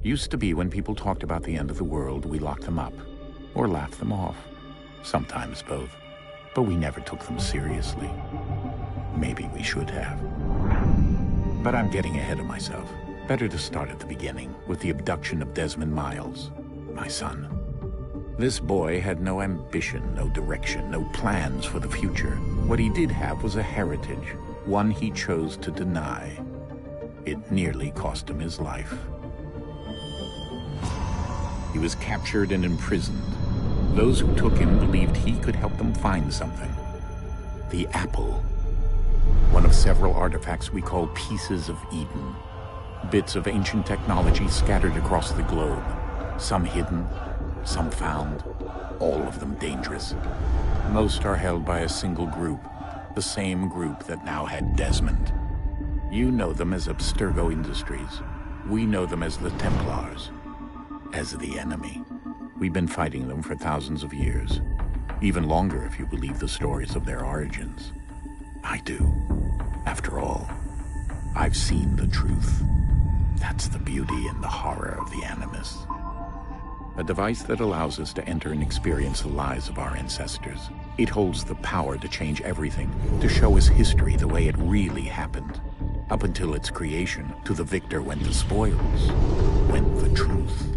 Used to be when people talked about the end of the world, we locked them up, or laughed them off. Sometimes both. But we never took them seriously. Maybe we should have. But I'm getting ahead of myself. Better to start at the beginning, with the abduction of Desmond Miles, my son. This boy had no ambition, no direction, no plans for the future. What he did have was a heritage, one he chose to deny. It nearly cost him his life. He was captured and imprisoned. Those who took him believed he could help them find something. The apple. One of several artifacts we call pieces of Eden. Bits of ancient technology scattered across the globe. Some hidden, some found, all of them dangerous. Most are held by a single group, the same group that now had Desmond. You know them as Abstergo Industries. We know them as the Templars. As the enemy. We've been fighting them for thousands of years. Even longer if you believe the stories of their origins. I do. After all, I've seen the truth. That's the beauty and the horror of the Animus. A device that allows us to enter and experience the lives of our ancestors. It holds the power to change everything, to show us history the way it really happened. Up until its creation, to the victor went the spoils, went the truth.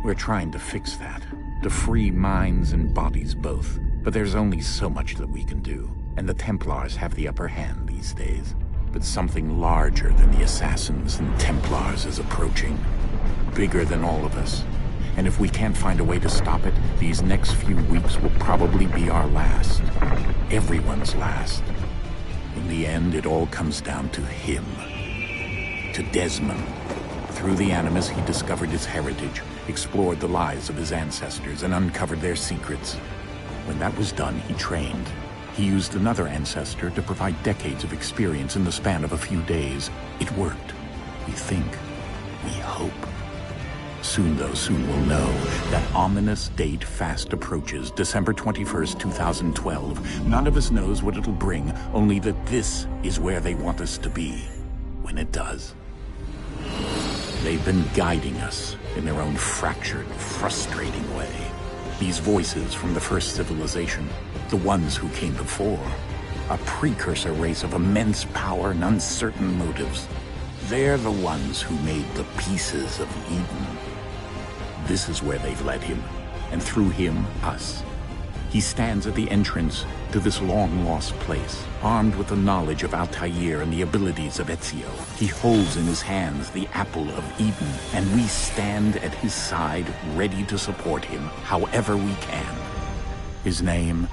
We're trying to fix that, to free minds and bodies both. But there's only so much that we can do, and the Templars have the upper hand these days. But something larger than the Assassins and Templars is approaching, bigger than all of us. And if we can't find a way to stop it, these next few weeks will probably be our last. Everyone's last. In the end, it all comes down to him. To Desmond. Through the Animus, he discovered his heritage, explored the lives of his ancestors, and uncovered their secrets. When that was done, he trained. He used another ancestor to provide decades of experience in the span of a few days. It worked. We think. We hope. Soon, though, soon we'll know. That ominous date fast approaches, December 21st, 2012. None of us knows what it'll bring, only that this is where they want us to be. When it does. They've been guiding us in their own fractured, frustrating way. These voices from the first civilization, the ones who came before, a precursor race of immense power and uncertain motives. They're the ones who made the pieces of Eden. This is where they've led him, and through him, us. He stands at the entrance to this long-lost place, armed with the knowledge of Altair and the abilities of Ezio. He holds in his hands the apple of Eden, and we stand at his side, ready to support him however we can. His name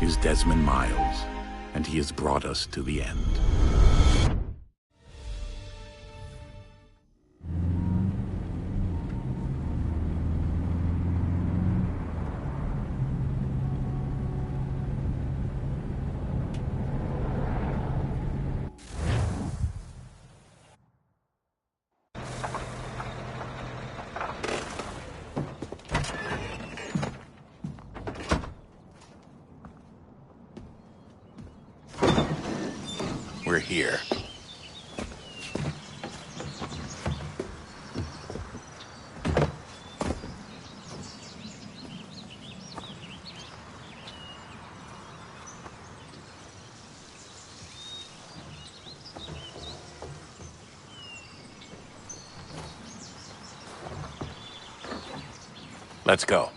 is Desmond Miles, and he has brought us to the end. We're here. Let's go.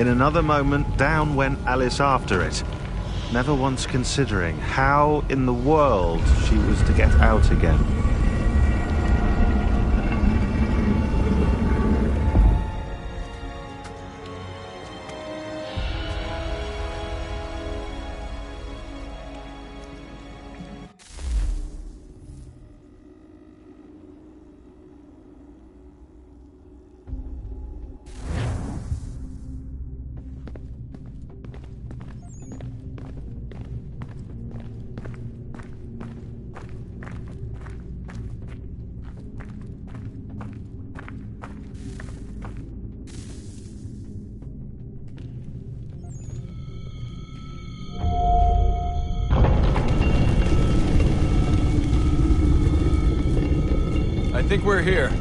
In another moment, down went Alice after it, never once considering how in the world she was to get out again. I think we're here.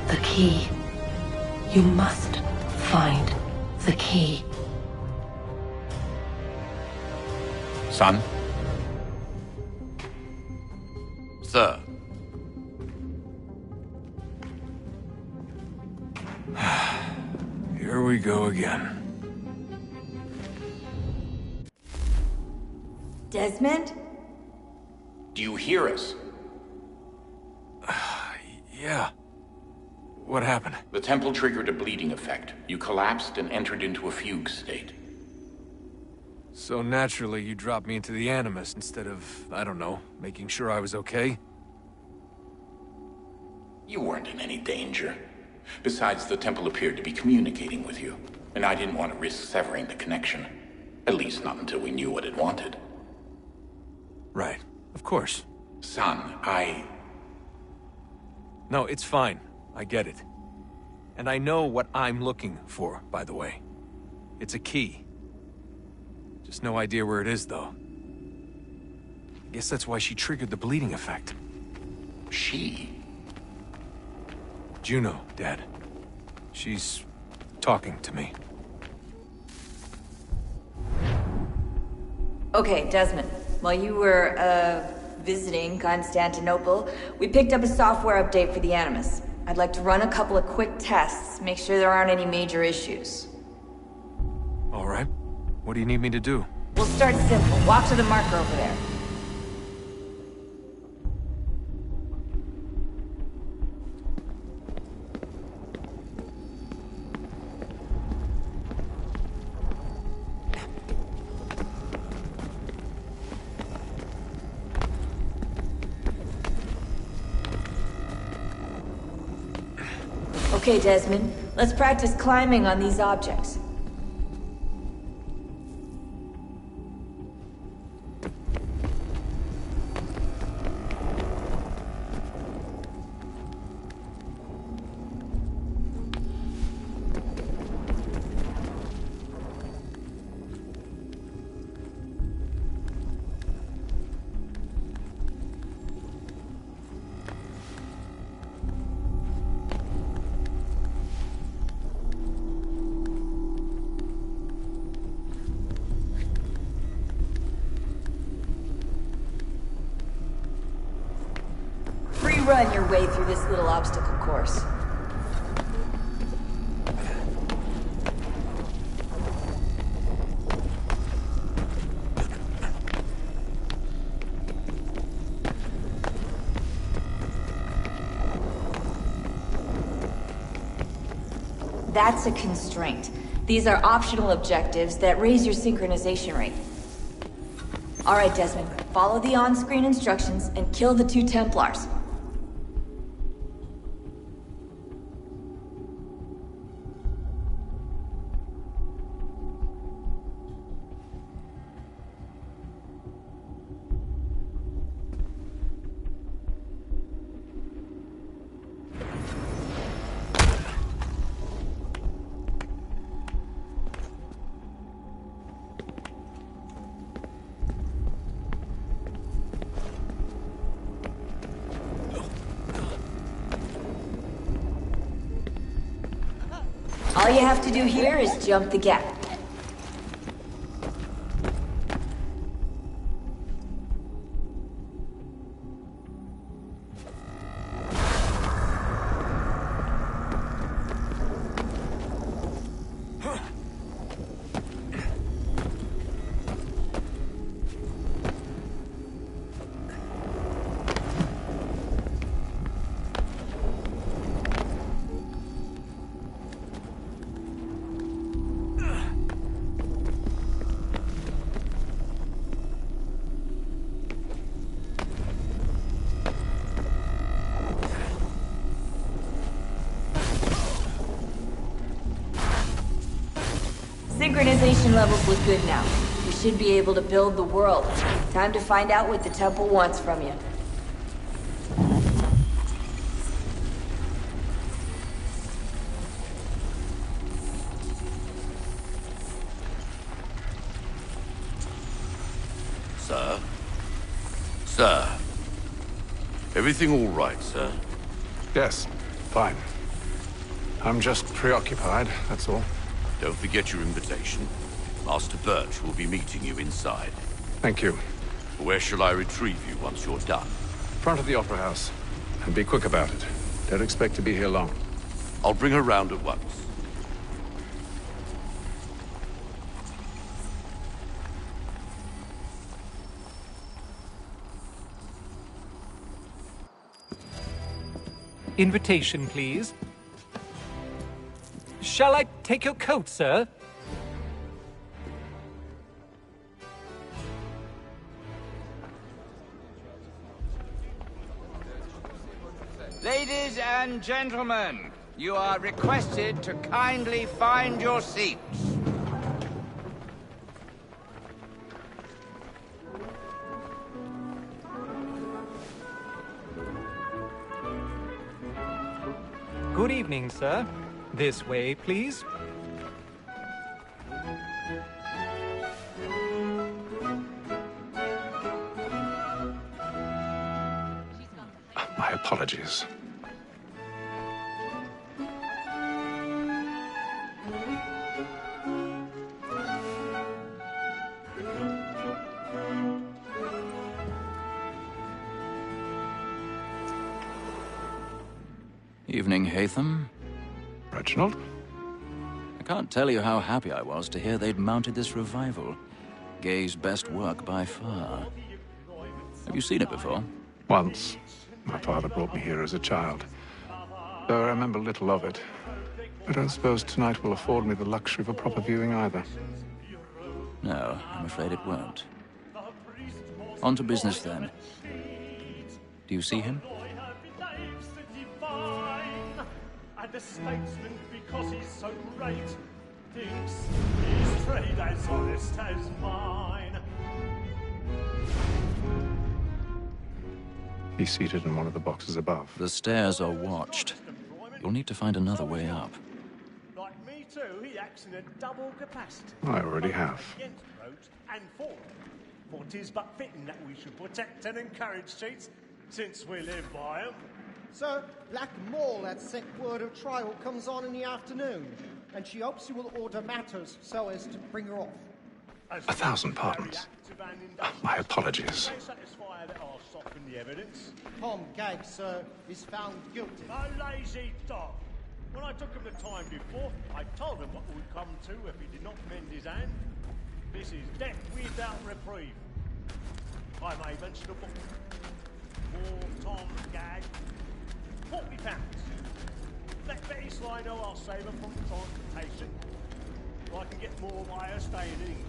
The key. You must find the key. Son? Sir. Here we go again. Desmond? Do you hear us? Yeah. What happened? The temple triggered a bleeding effect. You collapsed and entered into a fugue state. So naturally, you dropped me into the Animus instead of, I don't know, making sure I was okay? You weren't in any danger. Besides, the temple appeared to be communicating with you, and I didn't want to risk severing the connection. At least not until we knew what it wanted. Right. Of course. Son, No, it's fine. I get it. And I know what I'm looking for, by the way. It's a key. Just no idea where it is, though. Guess that's why she triggered the bleeding effect. She? Juno, Dad. She's talking to me. Okay, Desmond. While you were, visiting Constantinople, we picked up a software update for the Animus. I'd like to run a couple of quick tests, make sure there aren't any major issues. All right. What do you need me to do? We'll start simple. Walk to the marker over there. Okay, Desmond, let's practice climbing on these objects. Run your way through this little obstacle course. That's a constraint. These are optional objectives that raise your synchronization rate. Alright, Desmond, follow the on-screen instructions and kill the 2 Templars. All you have to do here is jump the gap. Synchronization levels look good now. We should be able to build the world. Time to find out what the temple wants from you. Sir? Sir? Everything all right, sir? Yes, fine. I'm just preoccupied, that's all. Don't forget your invitation. Master Birch will be meeting you inside. Thank you. Where shall I retrieve you once you're done? Front of the Opera House. And be quick about it. Don't expect to be here long. I'll bring her round at once. Invitation, please. Shall I take your coat, sir? Ladies and gentlemen, you are requested to kindly find your seats. Good evening, sir. This way, please. My apologies. Evening, Hatham. Reginald? I can't tell you how happy I was to hear they'd mounted this revival. Gay's best work by far. Have you seen it before? Once. My father brought me here as a child. Though I remember little of it. I don't suppose tonight will afford me the luxury of a proper viewing either. No, I'm afraid it won't. On to business then. Do you see him? And a statesman, because he's so great, thinks his trade as honest as mine. He's seated in one of the boxes above. The stairs are watched. You'll need to find another way up. Like me too, he acts in a double capacity. I already have. Against roads and for. For 'tis but fitting that we should protect and encourage cheats, since we live by 'em. Sir, Black Mole had sent word of trial comes on in the afternoon, and she hopes you will order matters so as to bring her off. 1,000 pardons. My apologies. They satisfy that I'll soften the evidence. Tom Gagg, sir, is found guilty. A lazy dog. When I took him the time before, I told him what would come to if he did not mend his hand. This is death without reprieve. I may mention a book. For Tom Gagg, £40. Let Betty Sly know I'll save her from transportation. I can get more by her staying in.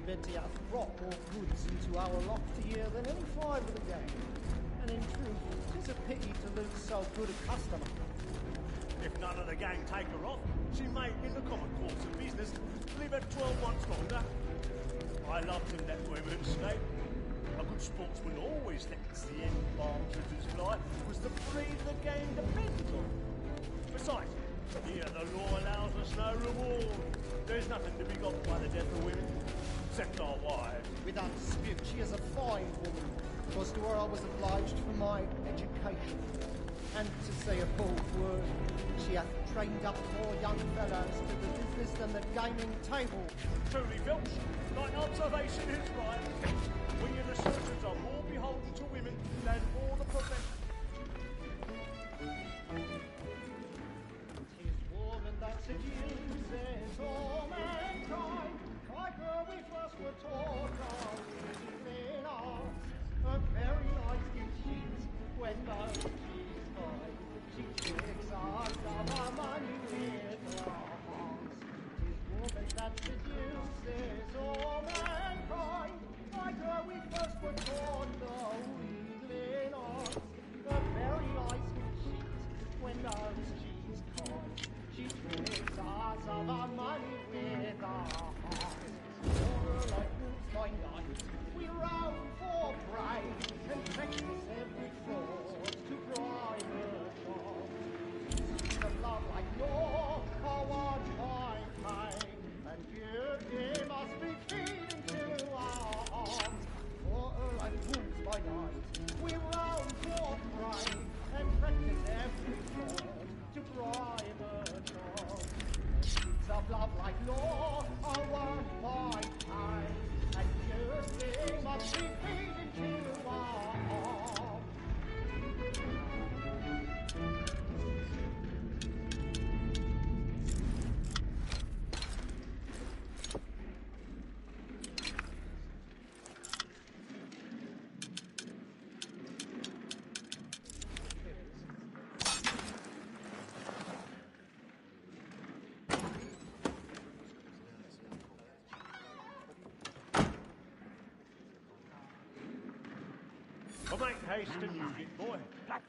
Betty hath brought more goods into our loft here than any five of the gang. And in truth, 'tis a pity to lose so good a customer. If none of the gang take her off, she may, in the common course of business, live her 12 months longer. I loved him that women's snake. A good sportsman always lets the end partridges fly, was the breed the game depends on. Besides, here the law allows us no reward. There's nothing to be got by the death of women, except our wives. Without dispute, she is a fine woman, because to her I was obliged for my education. And to say a bold word, she hath trained up more young fellows to the business than the gaming table. Truly, Filch, thine observation is right. We in the surgeons are more beholden to women than all the profession. Tis woman that seduces all mankind, like her we first were taught our in arts. A very nice gift she's when she's high. She takes us of our money with her hearts. Tis woman that seduces all mankind, like her we first were taught our in arts. A very nice gift she's when she's high. She takes us of our money with her hearts. For like moves by night, we round for pride and practice every fraud to bribe her job. Of love like law, are one by time, and beauty must be feeding to our arms. For like moves by night, we round for pride and practice every fraud to bribe her job. Of love like law, are one by time, and beauty must be feeding to our arms. Well, make haste and use it, boy.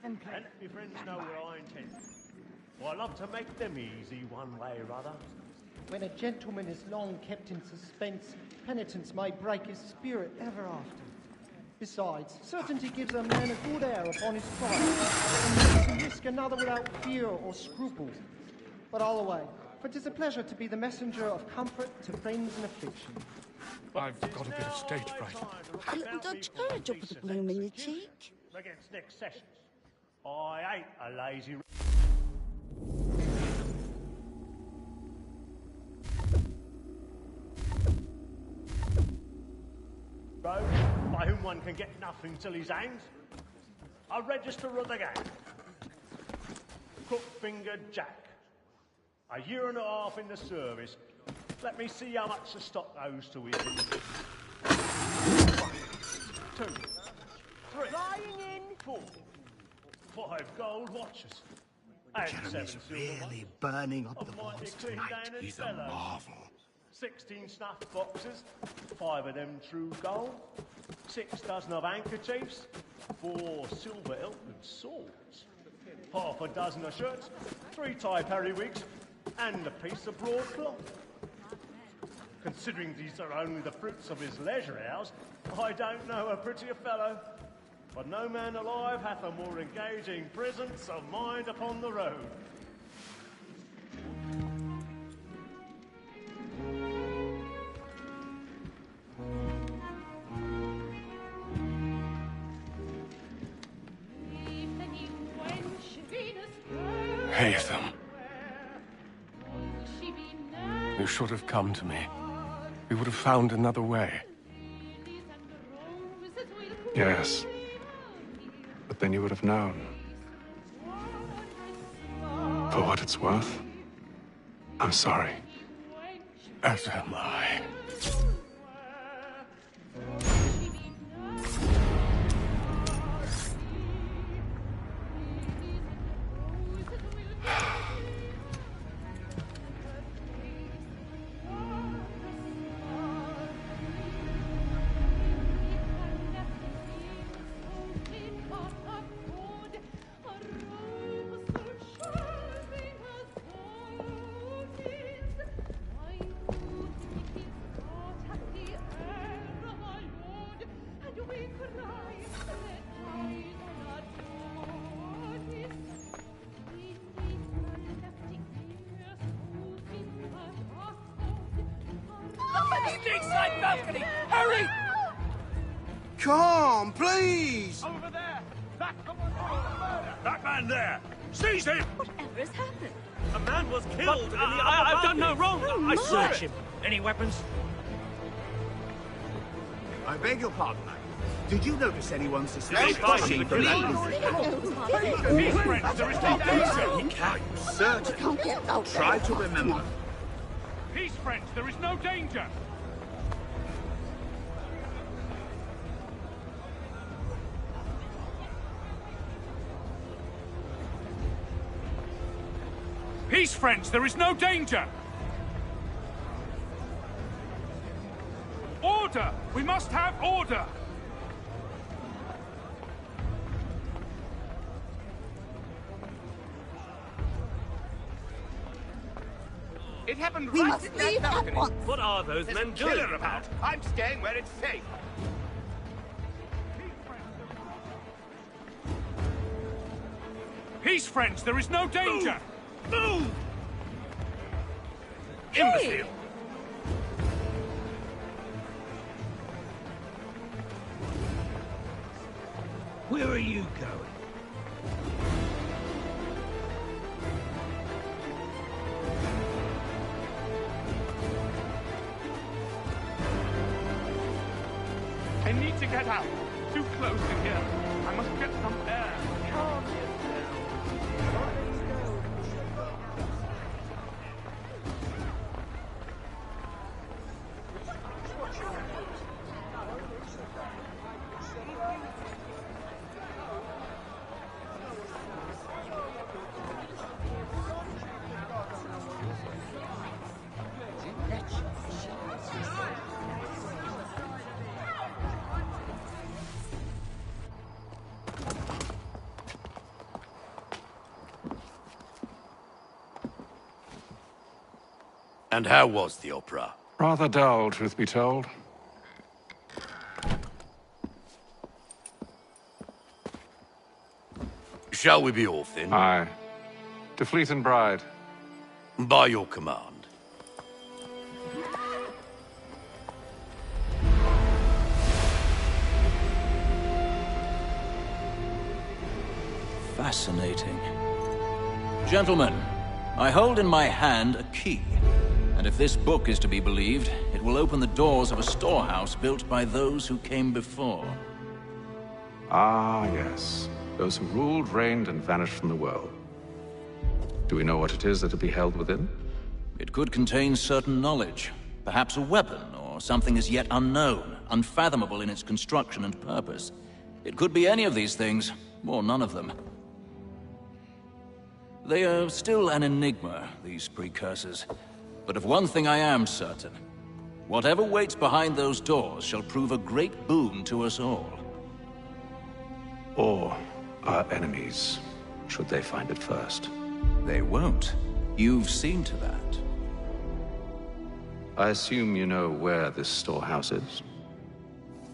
And let your friends know what I intend. Well, I love to make them easy one way or other. When a gentleman is long kept in suspense, penitence may break his spirit ever after. Besides, certainty gives a man a good air upon his trial, and makes him risk another without fear or scruple. But all away, for 'tis a pleasure to be the messenger of comfort to friends in affliction. I've got a bit of stage fright. A little dodge her a drop of the bloom in your cheek. Against next sessions. I ain't a lazy... road by whom one can get nothing till he's hanged. A register of the gang. Crook-fingered Jack. A year and a half in the service. Let me see how much the stock owes to his... 1, 2, 3, Flying in! 4, 5 gold watches. And 7 silver ones. burning up the A mighty walls clean tonight. down and He's a cellar. marvel. 16 snuff boxes, 5 of them true gold, 6 dozen of handkerchiefs, 4 silver hilted swords. half a dozen of shirts, 3 tie periwigs, and a piece of broadcloth. Considering these are only the fruits of his leisure hours, I don't know a prettier fellow. But no man alive hath a more engaging presence of mind upon the road. Haytham. You should have come to me. We would have found another way. Yes. But then you would have known. For what it's worth, I'm sorry. As am I. Hurry! Come, please! Over there! That man there! Seize him! Whatever has happened? A man was killed in the I've done no wrong! I search him! Any weapons? I beg your pardon, ma'am. Did you notice anyone suspicious? Please, There is no danger! Certainly. Try to remember. Peace, friends, there is no danger! Peace, friends, there is no danger! Order! We must have order! It happened We right must in that leave at balcony. once. What are those There's men a killer doing? about. I'm staying where it's safe. Peace, friends, there is no danger! Move! Imbecile! Where are you going? I need to get out. Too close in here. I must get some air. Calm And how was the opera? Rather dull, truth be told. Shall we be off then? Aye. To Fleet and Bride. By your command. Fascinating. Gentlemen, I hold in my hand a key. And if this book is to be believed, it will open the doors of a storehouse built by those who came before. Ah, yes. Those who ruled, reigned, and vanished from the world. Do we know what it is that will be held within? It could contain certain knowledge. Perhaps a weapon, or something as yet unknown, unfathomable in its construction and purpose. It could be any of these things, or none of them. They are still an enigma, these precursors. But of one thing I am certain. Whatever waits behind those doors shall prove a great boon to us all. Or our enemies. should they find it first. They won't. You've seen to that. I assume you know where this storehouse is?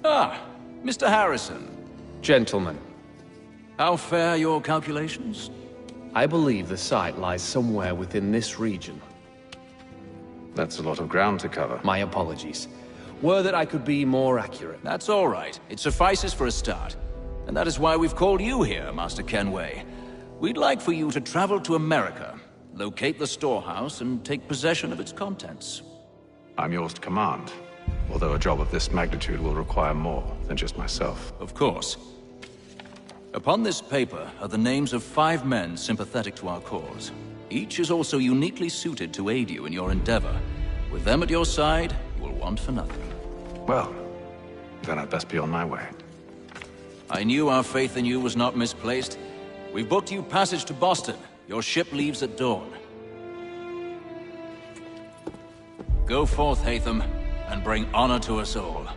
Ah, Mr. Harrison. Gentlemen, How fare your calculations? I believe the site lies somewhere within this region. That's a lot of ground to cover. My apologies. Were that I could be more accurate. That's all right. It suffices for a start. And that is why we've called you here, Master Kenway. We'd like for you to travel to America, locate the storehouse, and take possession of its contents. I'm yours to command, although a job of this magnitude will require more than just myself. Of course. Upon this paper are the names of 5 men sympathetic to our cause. Each is also uniquely suited to aid you in your endeavor. With them at your side, you will want for nothing. Well, then I'd best be on my way. I knew our faith in you was not misplaced. We've booked you passage to Boston. Your ship leaves at dawn. Go forth, Hatham, and bring honor to us all.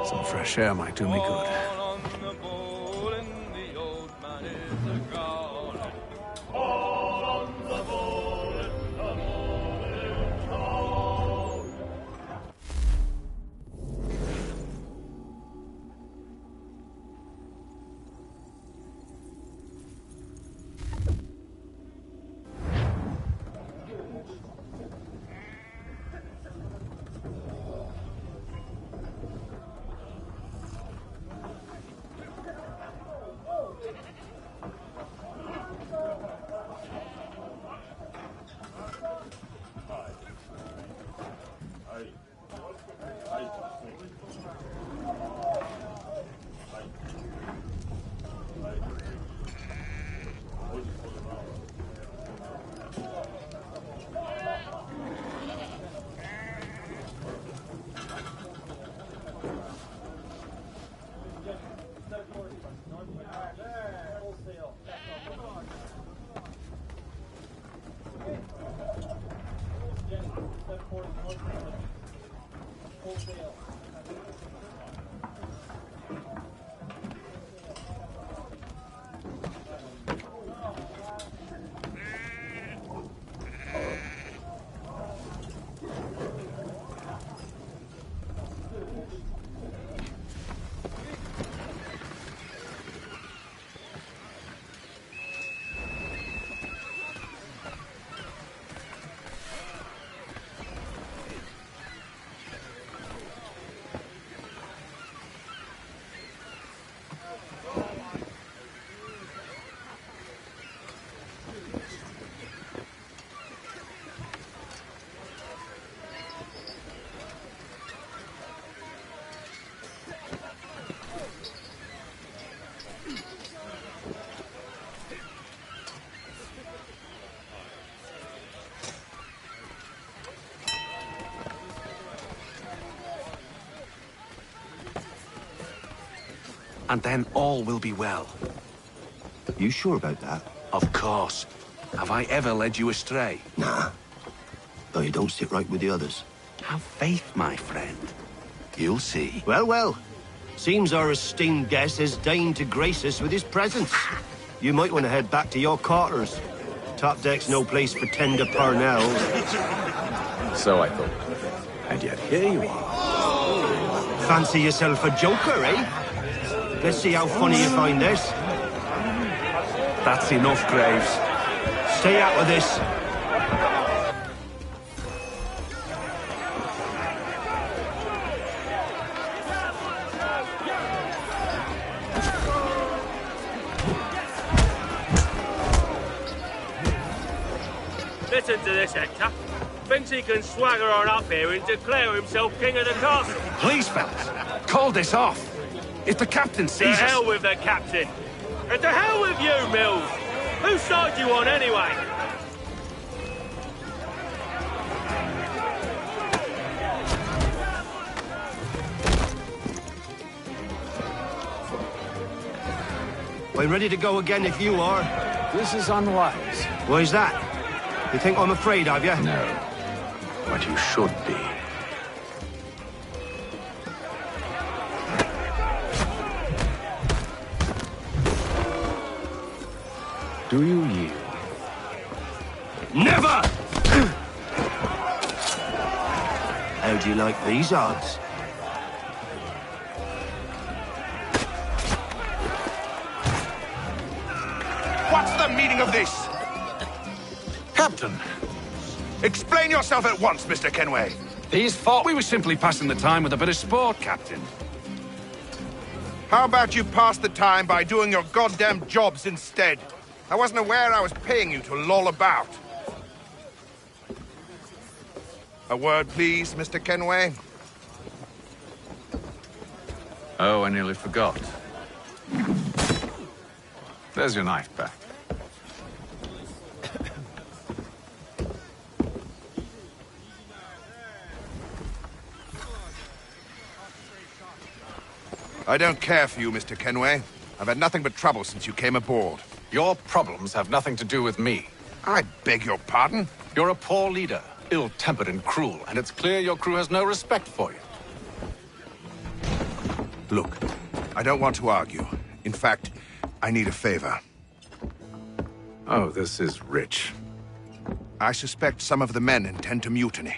Some fresh air might do me good. And then all will be well. You sure about that? Of course. Have I ever led you astray? Nah. Though you don't sit right with the others. Have faith, my friend. You'll see. Well, well. Seems our esteemed guest has deigned to grace us with his presence. You might want to head back to your quarters. Top deck's no place for tender parnells. So I thought. And yet here you are. Fancy yourself a joker, eh? Let's see how funny you find this. That's enough, Graves. Stay out of this. Listen to this, Hector. Thinks he can swagger on up here and declare himself king of the castle. Please, fellas, call this off. If the captain To sees us... hell with the captain. And to hell with you, Mills. Whose side you on, anyway? I'm ready to go again if you are. This is unwise. Why's that? You think I'm afraid of you? No. But you should be. Do you yield? Never! How do you like these odds? What's the meaning of this? Captain! Explain yourself at once, Mr. Kenway. These thought we were simply passing the time with a bit of sport, Captain. How about you pass the time by doing your goddamn jobs instead? I wasn't aware I was paying you to loll about. A word, please, Mr. Kenway. Oh, I nearly forgot. There's your knife back. I don't care for you, Mr. Kenway. I've had nothing but trouble since you came aboard. Your problems have nothing to do with me. I beg your pardon? You're a poor leader, ill-tempered and cruel, and it's clear your crew has no respect for you. Look, I don't want to argue. In fact, I need a favor. Oh, this is rich. I suspect some of the men intend to mutiny.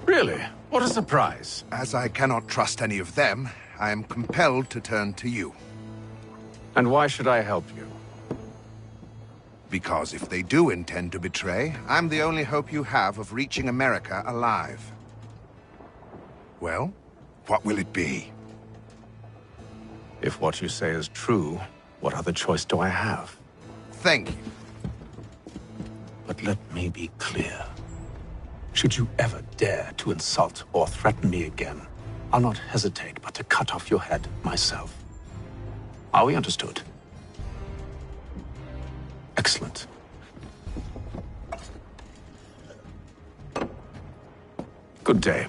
Really? What a surprise. As I cannot trust any of them, I am compelled to turn to you. And why should I help you? Because if they do intend to betray, I'm the only hope you have of reaching America alive. Well, what will it be? If what you say is true, what other choice do I have? Thank you. But let me be clear. Should you ever dare to insult or threaten me again, I'll not hesitate but to cut off your head myself. Are we understood? Excellent. Good day.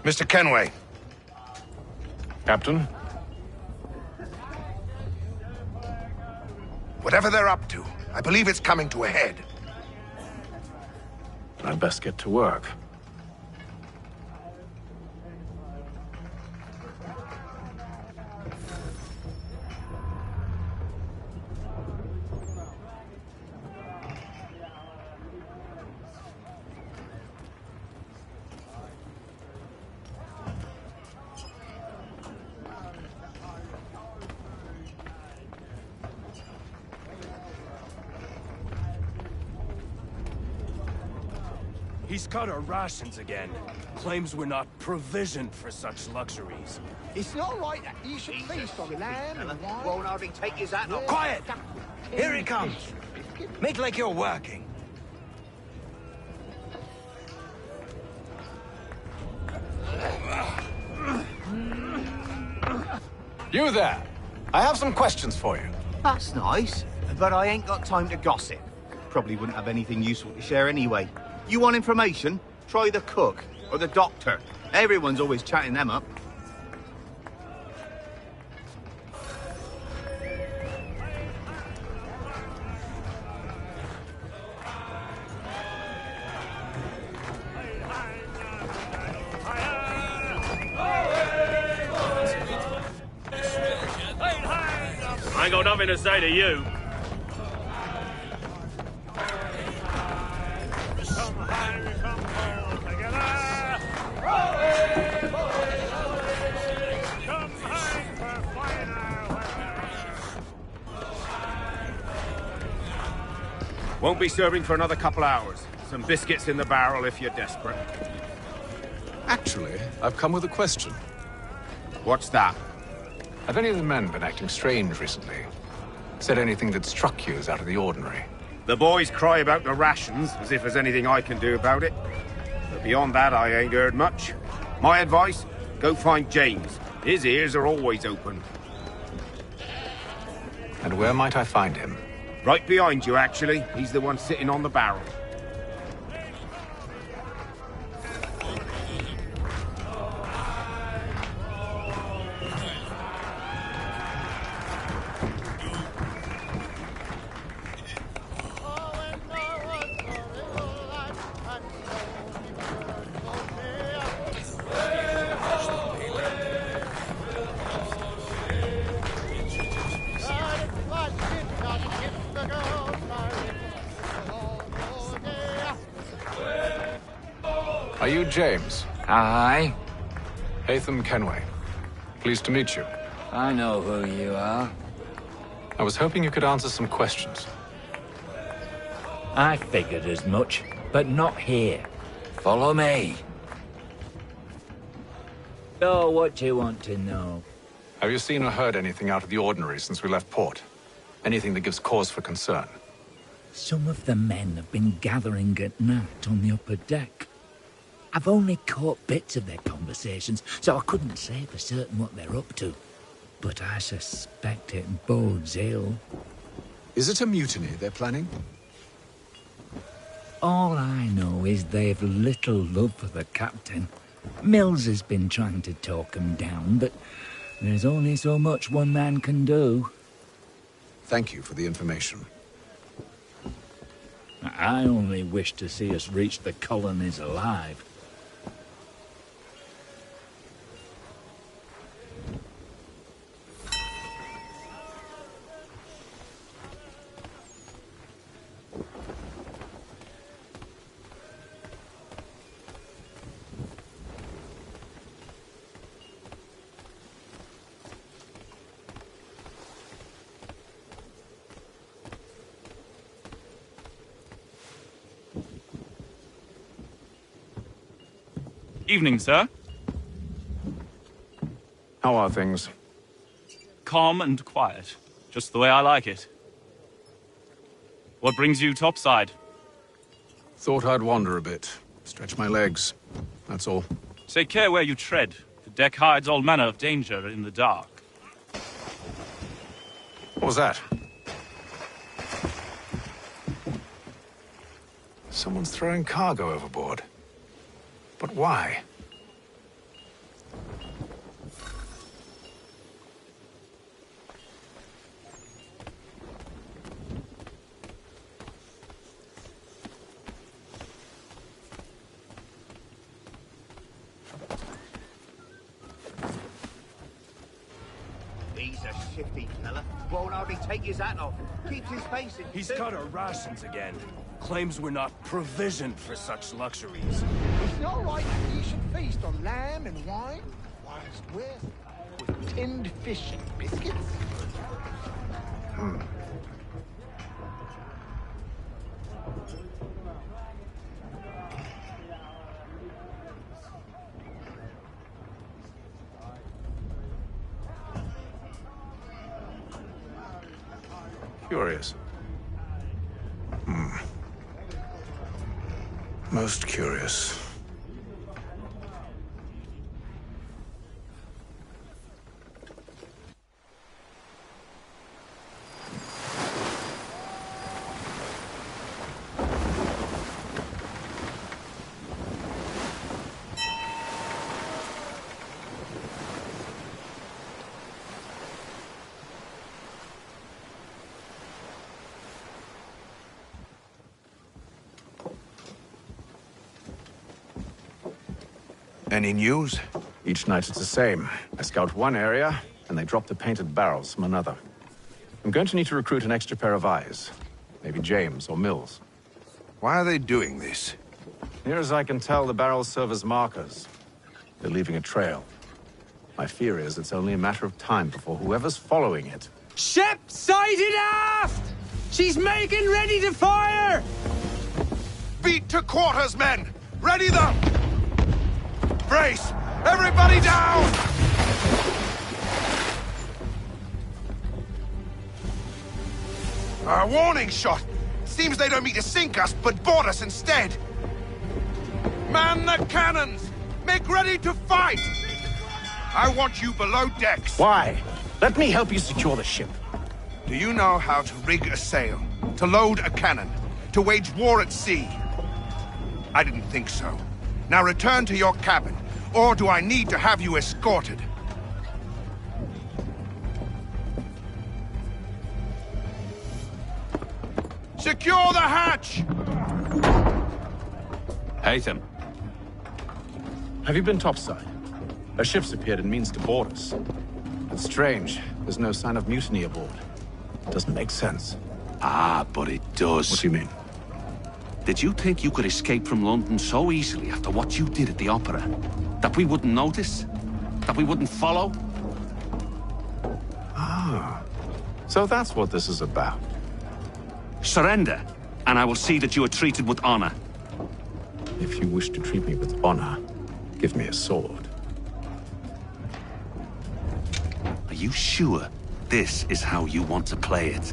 Mr. Kenway. Captain? Whatever they're up to, I believe it's coming to a head. I'd best get to work. He's cut our rations again. Claims we're not provisioned for such luxuries. It's not right that you should feast on lamb and wine. Won't hardly take his hat off. Quiet! Here he comes. Make like you're working. You there! I have some questions for you. That's nice, but I ain't got time to gossip. Probably wouldn't have anything useful to share anyway. You want information? Try the cook or the doctor. Everyone's always chatting them up. I ain't got nothing to say to you. Won't be serving for another couple hours. Some biscuits in the barrel if you're desperate. Actually, I've come with a question. What's that? Have any of the men been acting strange recently? Said anything that struck you as out of the ordinary? The boys cry about the rations, as if there's anything I can do about it. But beyond that, I ain't heard much. My advice, go find James. His ears are always open. And where might I find him? Right behind you, actually. He's the one sitting on the barrel. Are you James? Aye. Hatham Kenway. Pleased to meet you. I know who you are. I was hoping you could answer some questions. I figured as much, but not here. Follow me. So, what do you want to know? Have you seen or heard anything out of the ordinary since we left port? Anything that gives cause for concern? Some of the men have been gathering at night on the upper deck. I've only caught bits of their conversations, so I couldn't say for certain what they're up to. But I suspect it bodes ill. Is it a mutiny they're planning? All I know is they've little love for the captain. Mills has been trying to talk him down, but there's only so much one man can do. Thank you for the information. I only wish to see us reach the colonies alive. Evening, sir. How are things? Calm and quiet. Just the way I like it. What brings you topside? Thought I'd wander a bit. Stretch my legs. That's all. Take care where you tread. The deck hides all manner of danger in the dark. What was that? Someone's throwing cargo overboard. But why? He's a shifty fella. Won't hardly take his hat off. Keeps his face in... He's cut our rations again. Claims we're not provisioned for such luxuries. It's not right that ye should feast on lamb and wine, whilst we're with tinned fish and biscuits. Curious. Most curious. Any news? Each night it's the same. I scout one area, and they drop the painted barrels from another. I'm going to need to recruit an extra pair of eyes. Maybe James or Mills. Why are they doing this? Near as I can tell, the barrels serve as markers. They're leaving a trail. My fear is it's only a matter of time before whoever's following it... Ship sighted aft! She's making ready to fire! Beat to quarters, men! Ready them! Brace! Everybody down! A warning shot! Seems they don't mean to sink us, but board us instead! Man the cannons! Make ready to fight! I want you below decks. Why? Let me help you secure the ship. Do you know how to rig a sail? To load a cannon? To wage war at sea? I didn't think so. Now return to your cabin, or do I need to have you escorted? Secure the hatch! Haytham. Have you been topside? A ship's appeared and means to board us. It's strange. There's no sign of mutiny aboard. Doesn't make sense. Ah, but it does. What do you mean? Did you think you could escape from London so easily after what you did at the opera? That we wouldn't notice? That we wouldn't follow? Ah. So that's what this is about. Surrender, and I will see that you are treated with honor. If you wish to treat me with honor, give me a sword. Are you sure this is how you want to play it?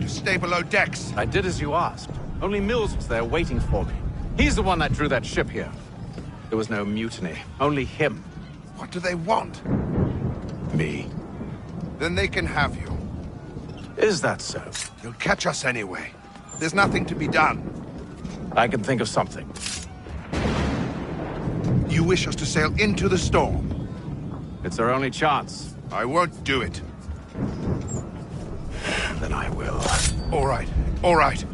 Stay below decks. I did as you asked. Only Mills was there waiting for me. He's the one that drew that ship here. There was no mutiny, only him. What do they want? Me. Then they can have you. Is that so? You'll catch us anyway. There's nothing to be done. I can think of something. You wish us to sail into the storm? It's our only chance. I won't do it. Then I will. All right. All right.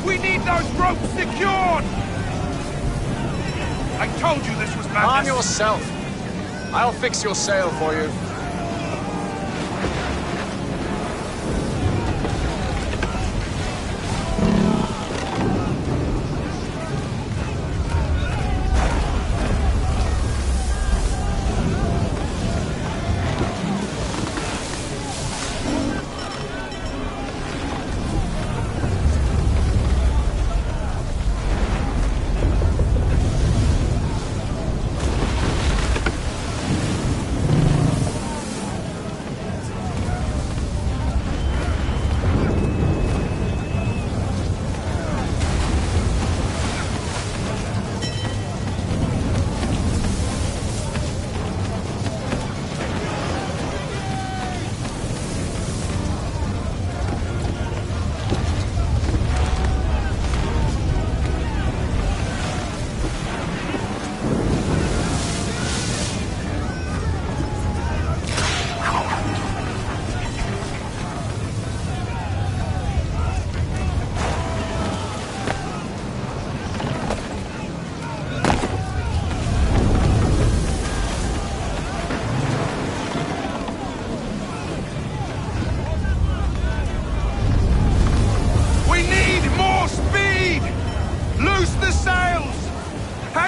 We need those ropes secured! I told you this was madness! Arm yourself. I'll fix your sail for you.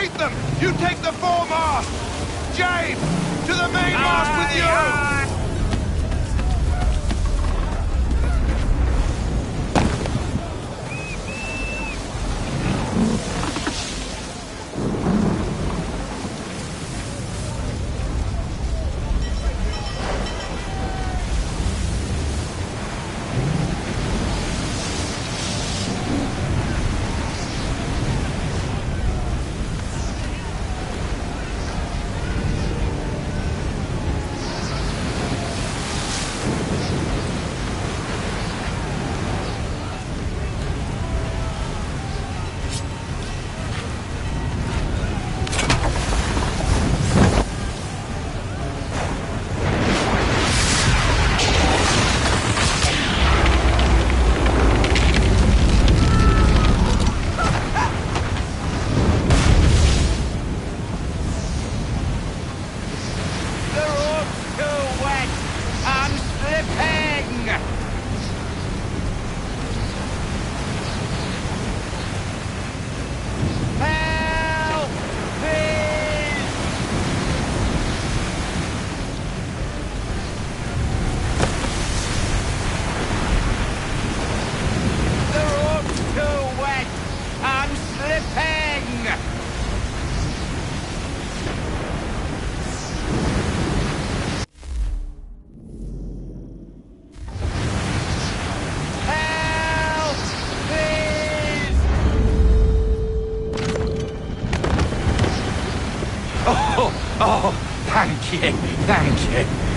Keep them! You take the foremast! James! To the mainmast with you! Oh, thank you, thank you.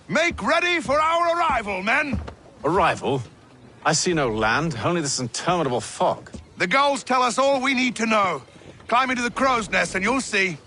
Make ready for our arrival, men! Arrival? I see no land, only this interminable fog. The gulls tell us all we need to know. Climb into the crow's nest and you'll see.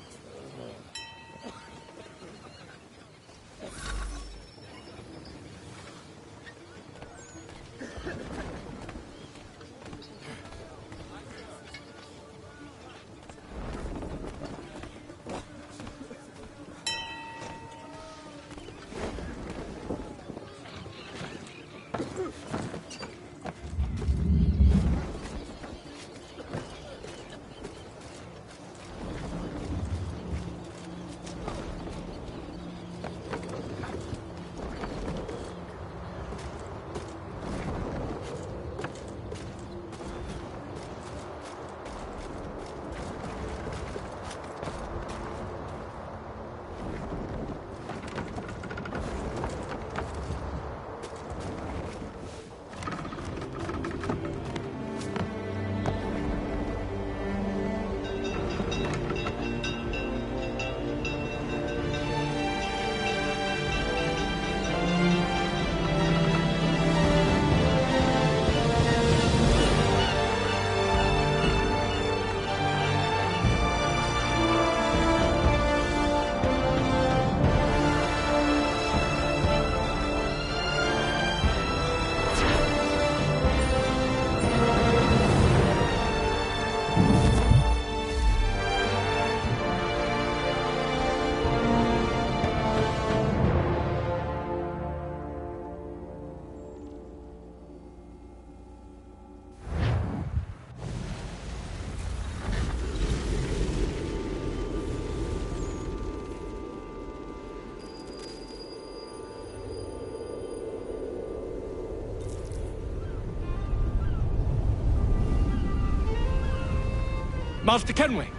Master Kenway!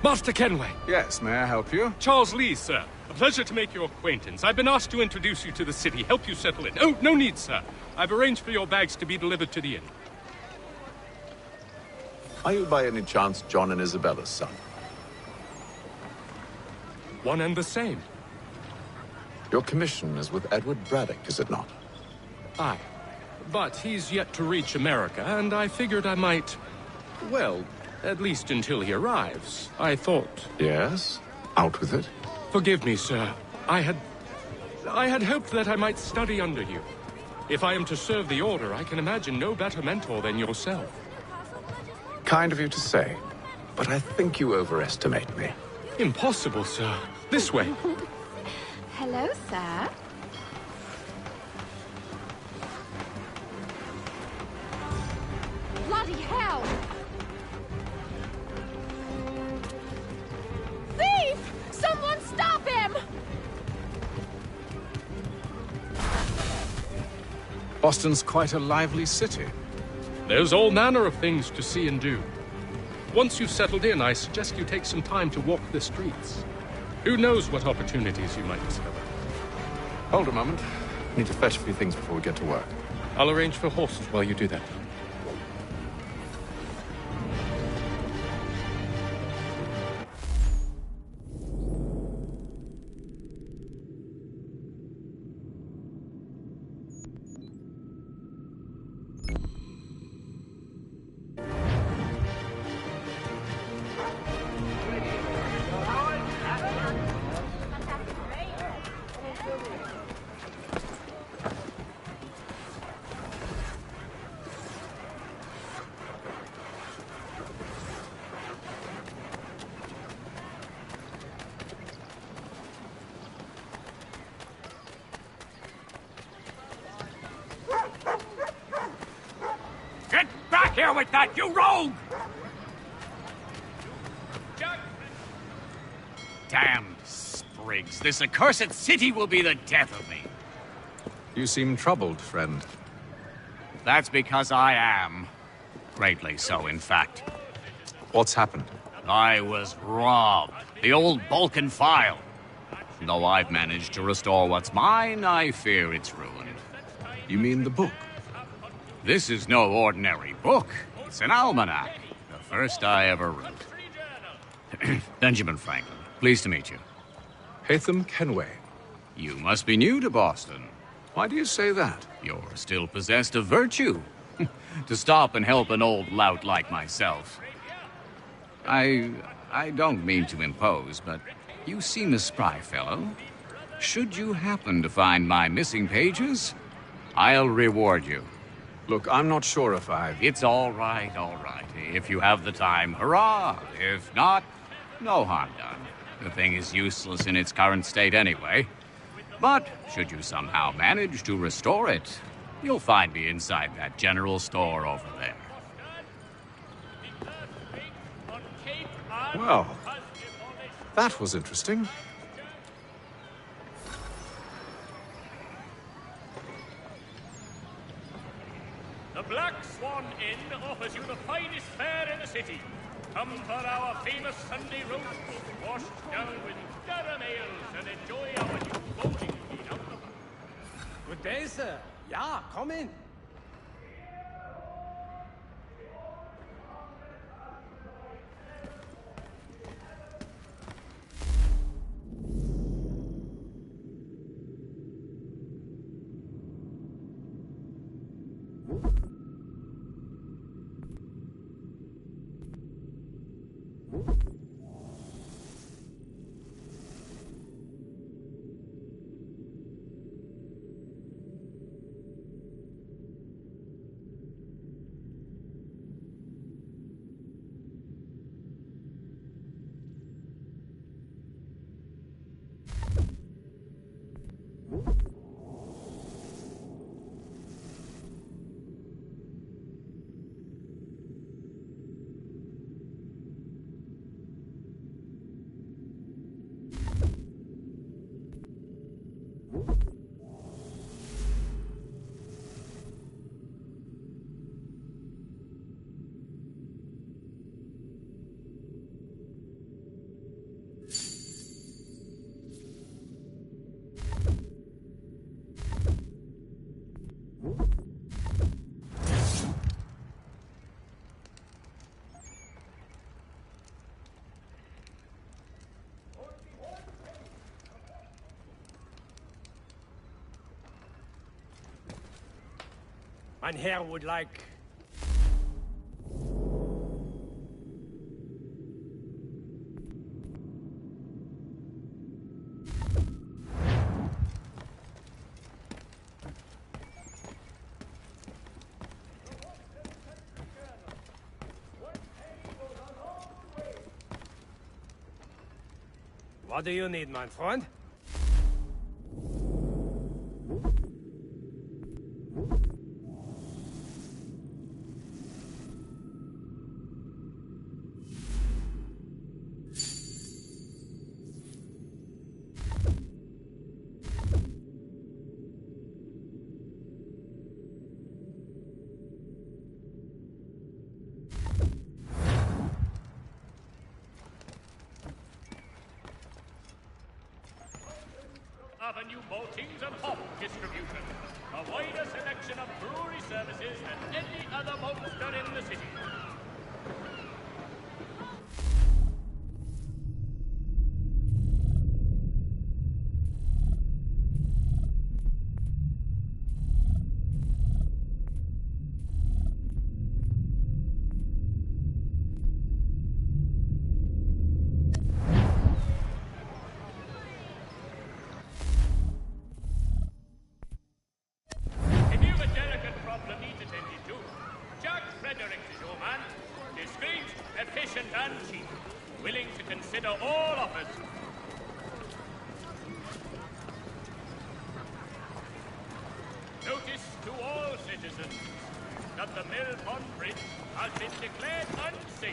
Master Kenway! Yes, may I help you? Charles Lee, sir. A pleasure to make your acquaintance. I've been asked to introduce you to the city, help you settle in. Oh, no need, sir. I've arranged for your bags to be delivered to the inn. Are you by any chance John and Isabella's son? One and the same. Your commission is with Edward Braddock, is it not? Aye. But he's yet to reach America, and I figured I might... Well, at least until he arrives. I thought... Yes? Out with it. Forgive me, sir. I had hoped that I might study under you. If I am to serve the Order, I can imagine no better mentor than yourself. Kind of you to say, but I think you overestimate me. Impossible, sir. This way. Hello, sir. Bloody hell! Thief! Someone stop him! Boston's quite a lively city. There's all manner of things to see and do. Once you've settled in, I suggest you take some time to walk the streets. Who knows what opportunities you might discover. Hold a moment. Need to fetch a few things before we get to work. I'll arrange for horses while you do that. Here with that, you rogue! Damned sprigs. This accursed city will be the death of me. You seem troubled, friend. That's because I am. Greatly so, in fact. What's happened? I was robbed. The old Balkan file. Though I've managed to restore what's mine, I fear it's ruined. You mean the book? This is no ordinary book. It's an almanac. The first I ever wrote. Benjamin Franklin, pleased to meet you. Hatham Kenway. You must be new to Boston. Why do you say that? You're still possessed of virtue. To stop and help an old lout like myself. I don't mean to impose, but you seem a spry fellow. Should you happen to find my missing pages, I'll reward you. Look, I'm not sure if It's all right, all right. If you have the time, hurrah! If not, no harm done. The thing is useless in its current state anyway. But should you somehow manage to restore it, you'll find me inside that general store over there. Well, that was interesting. The Black Swan Inn offers you the finest fare in the city. Come for our famous Sunday roast, washed down with Durham ales, and enjoy our new bowling green out the back. Good day, sir. Yeah, come in. Mein Herr would like... What do you need, mein Freund? Avenue maltings and hop distribution. A wider selection of brewery services than any other maltster in the city.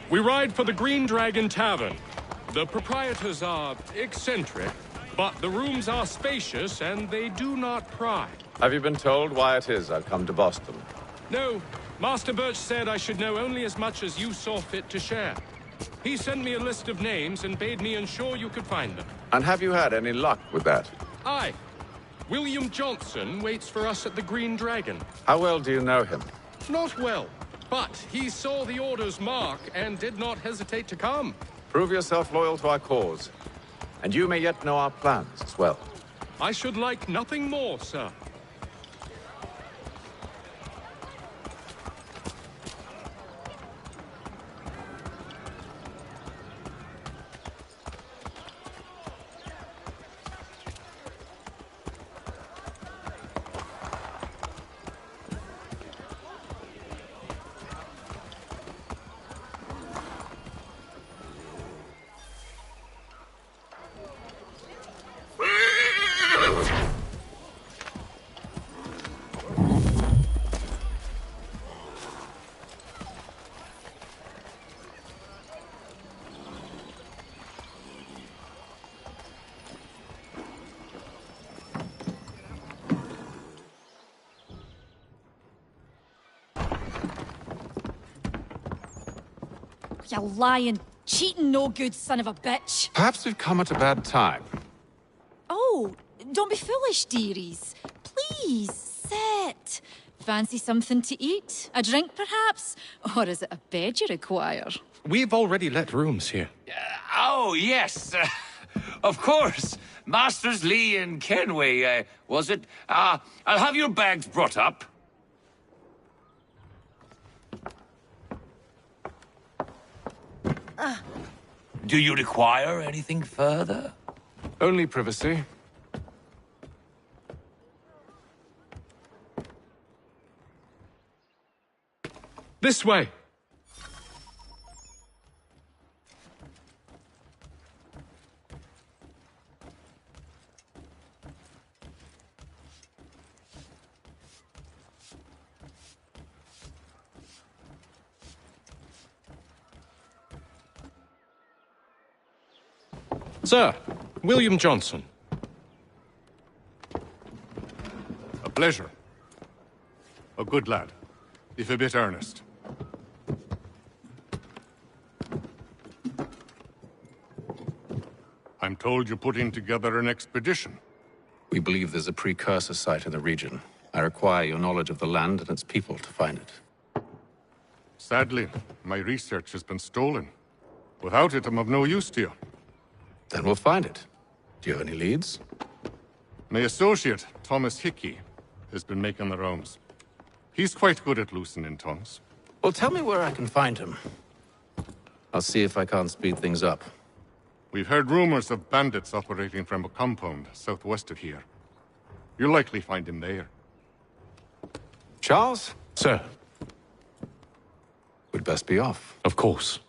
We ride for the Green Dragon Tavern. The proprietors are eccentric, but the rooms are spacious and they do not pry. Have you been told why it is I've come to Boston? No, Master Birch said I should know only as much as you saw fit to share. He sent me a list of names and bade me ensure you could find them. And have you had any luck with that? Aye. William Johnson waits for us at the Green Dragon. How well do you know him? Not well, but he saw the order's mark and did not hesitate to come. Prove yourself loyal to our cause, and you may yet know our plans as well. I should like nothing more, sir. You lying, cheating, no good son of a bitch. Perhaps we've come at a bad time. Oh, don't be foolish, dearies. Please, sit. Fancy something to eat? A drink, perhaps? Or is it a bed you require? We've already let rooms here. Oh, yes. Of course. Masters Lee and Kenway, was it? I'll have your bags brought up. Do you require anything further? Only privacy. This way. Sir, William Johnson. A pleasure. A good lad, if a bit earnest. I'm told you're putting together an expedition. We believe there's a precursor site in the region. I require your knowledge of the land and its people to find it. Sadly, my research has been stolen. Without it, I'm of no use to you. Then we'll find it. Do you have any leads? My associate, Thomas Hickey, has been making the rounds. He's quite good at loosening tongues. Well, tell me where I can find him. I'll see if I can't speed things up. We've heard rumors of bandits operating from a compound southwest of here. You'll likely find him there. Charles? Sir. We'd best be off. Of course.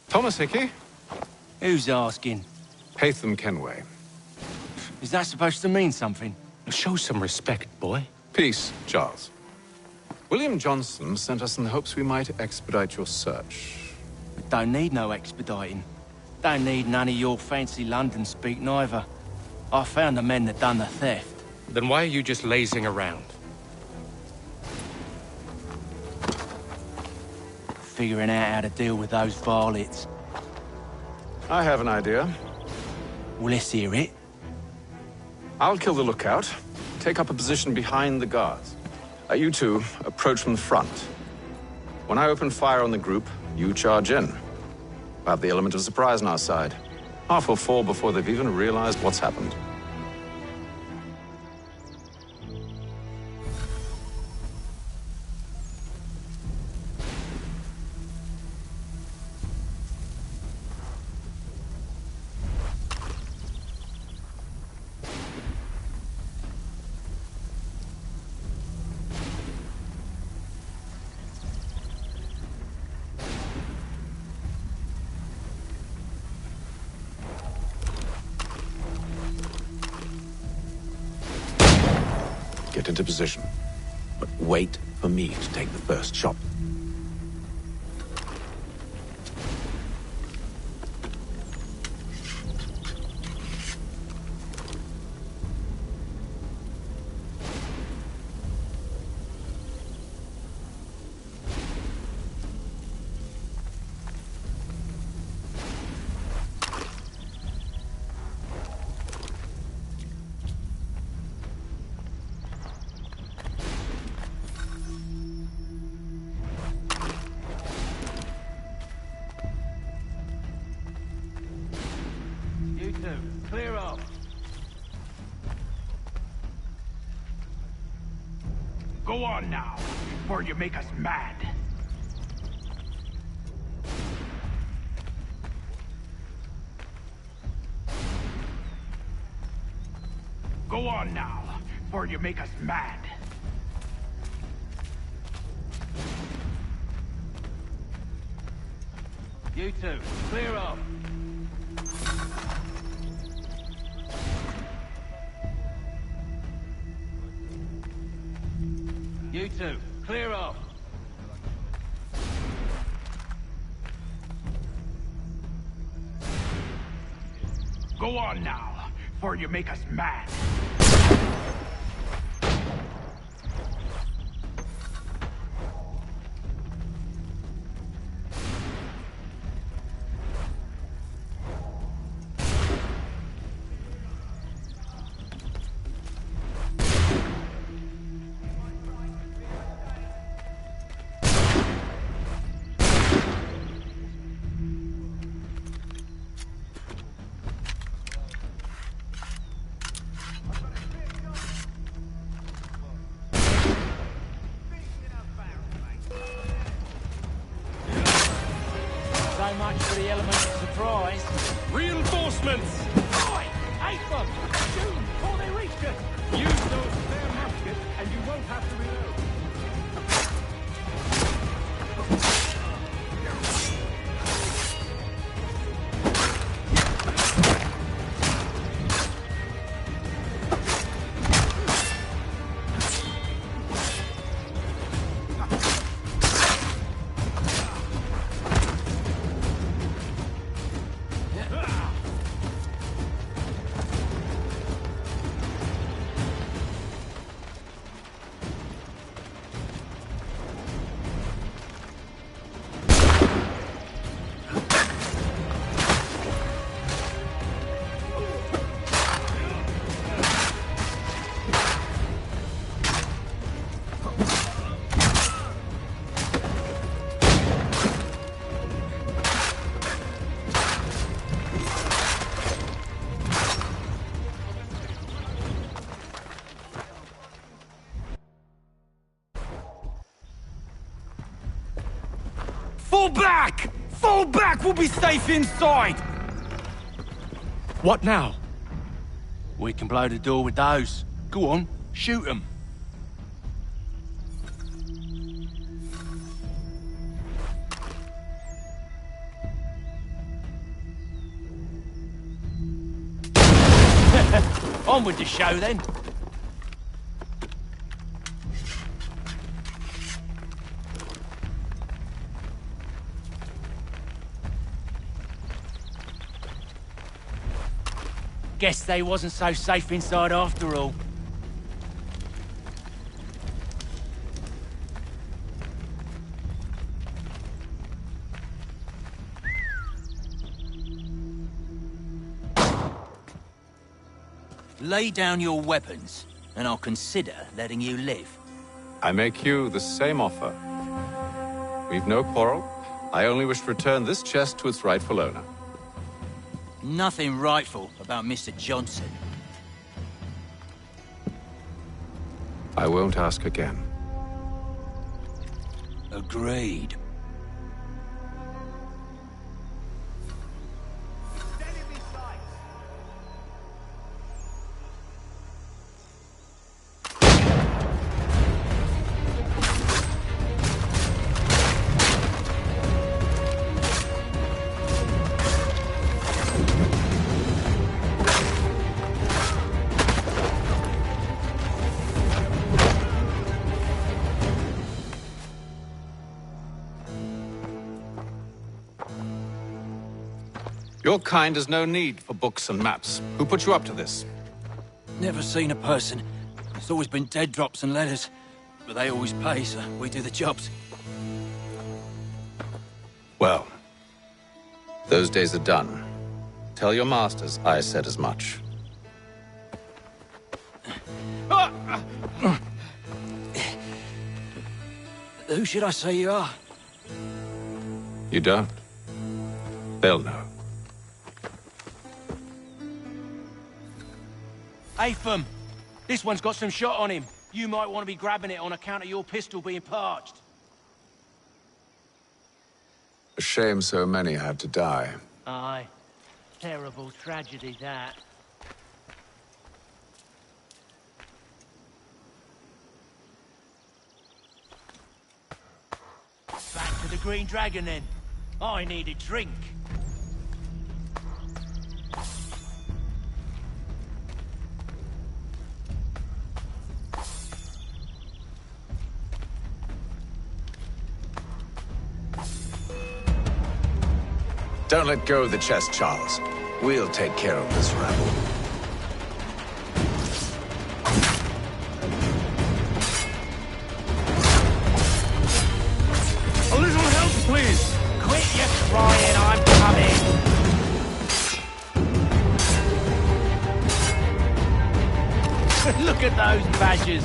Thomas Hickey? Who's asking? Haytham Kenway. Is that supposed to mean something? Show some respect, boy. Peace, Charles. William Johnson sent us in the hopes we might expedite your search. We don't need no expediting. Don't need none of your fancy London speak neither. I found the men that done the theft. Then why are you just lazing around? Figuring out how to deal with those varlets. I have an idea. Well, let's hear it. I'll kill the lookout, take up a position behind the guards. You two approach from the front. When I open fire on the group, you charge in. We'll have the element of surprise on our side. Half will fall before they've even realized what's happened. Get into position. But wait for me to take the first shot. Clear off. Go on now, before you make us mad. Go on now, before you make us mad. You two, clear off. You two, clear off. Go on now, before you make us mad. So much for the element of surprise. Reinforcements! Oi! Apham! Shoot before they reach us! Use those spare muskets, and you won't have to reload. Fall back! Fall back! We'll be safe inside! What now? We can blow the door with those. Go on, shoot them. On with the show then. Guess they wasn't so safe inside after all. Lay down your weapons, and I'll consider letting you live. I make you the same offer. We've no quarrel. I only wish to return this chest to its rightful owner. Nothing rightful about Mr. Johnson. I won't ask again. Agreed. Your kind has no need for books and maps. Who put you up to this? Never seen a person. It's always been dead drops and letters. But they always pay, so we do the jobs. Well, those days are done. Tell your masters I said as much. Who should I say you are? You don't? They'll know. Apham, this one's got some shot on him. You might want to be grabbing it on account of your pistol being parched. A shame so many had to die. Aye. Terrible tragedy, that. Back to the Green Dragon, then. I need a drink. Don't let go of the chest, Charles. We'll take care of this rabble. A little help, please! Quit your crying, I'm coming! Look at those badgers,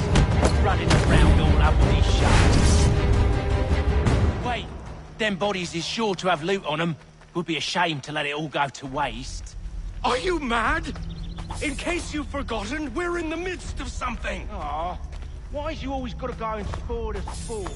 running around all up these shots. Wait, them bodies is sure to have loot on them. Would be a shame to let it all go to waste. Are you mad? In case you've forgotten, we're in the midst of something. Aw, why's you always got to go and spoil the sport?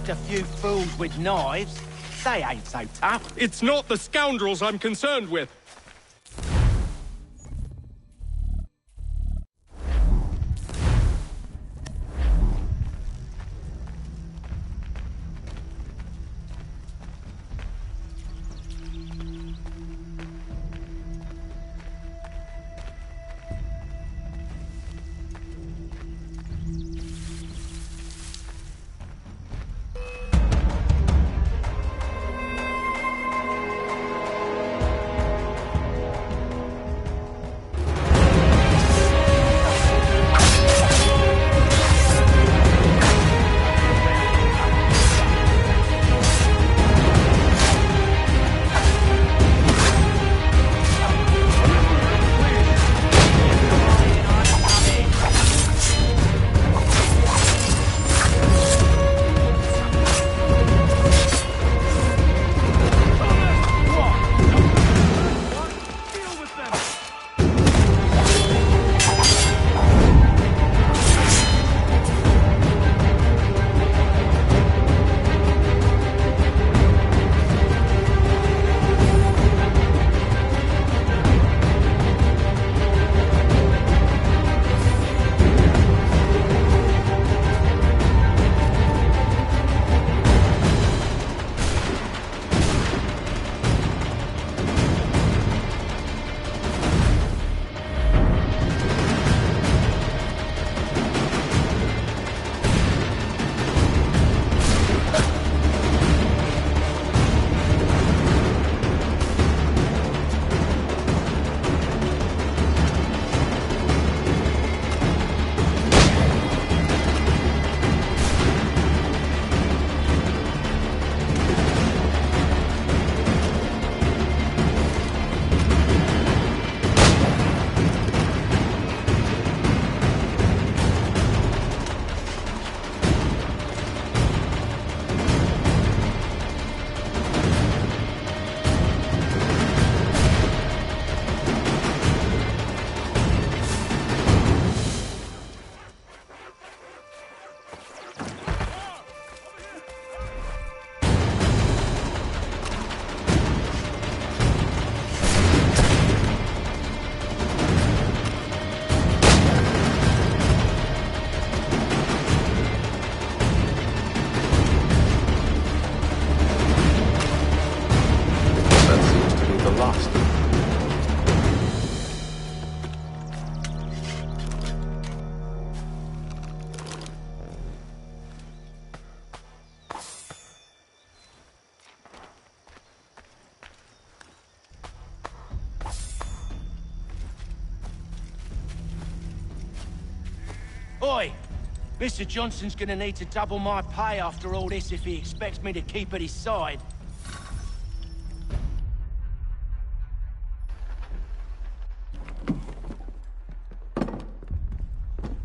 just a few fools with knives. They ain't so tough. It's not the scoundrels I'm concerned with. Oi! Mr. Johnson's gonna need to double my pay after all this if he expects me to keep at his side.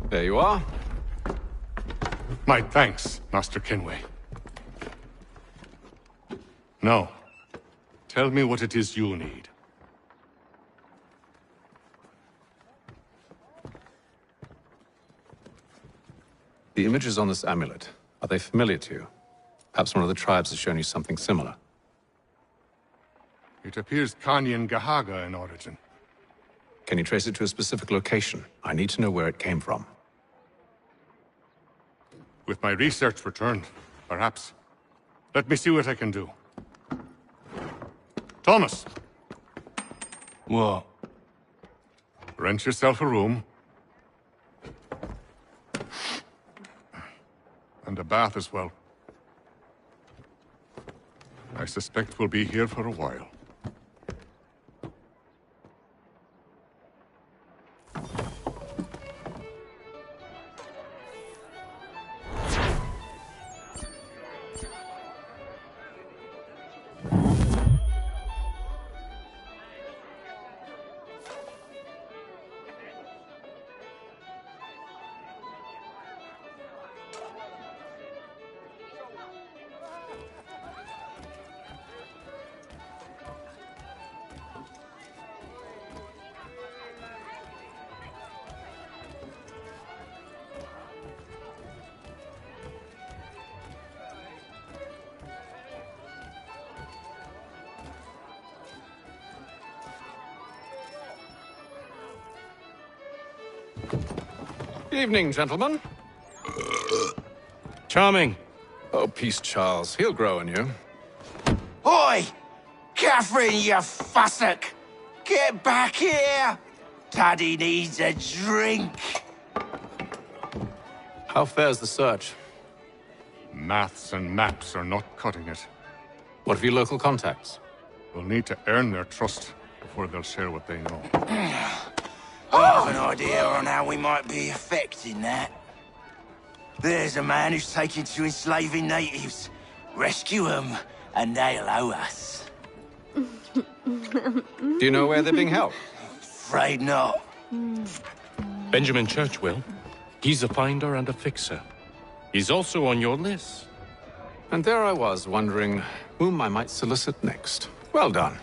There you are. My thanks, Master Kenway. Now, tell me what it is you need. The images on this amulet, are they familiar to you? Perhaps one of the tribes has shown you something similar. It appears Kanyan Gahaga in origin. Can you trace it to a specific location? I need to know where it came from. With my research returned, perhaps. Let me see what I can do. Thomas! What? Rent yourself a room. And a bath as well. I suspect we'll be here for a while. Evening, gentlemen. Charming. Oh, peace, Charles. He'll grow on you. Oi! Catherine, you fussock! Get back here! Daddy needs a drink. How fares the search? Maths and maps are not cutting it. What of your local contacts? We'll need to earn their trust before they'll share what they know. I have an idea on how we might be affecting that. There's a man who's taken to enslaving natives. Rescue them, and they'll owe us. Do you know where they're being held? Afraid not. Benjamin Churchwill. He's a finder and a fixer. He's also on your list. And there I was, wondering whom I might solicit next. Well done.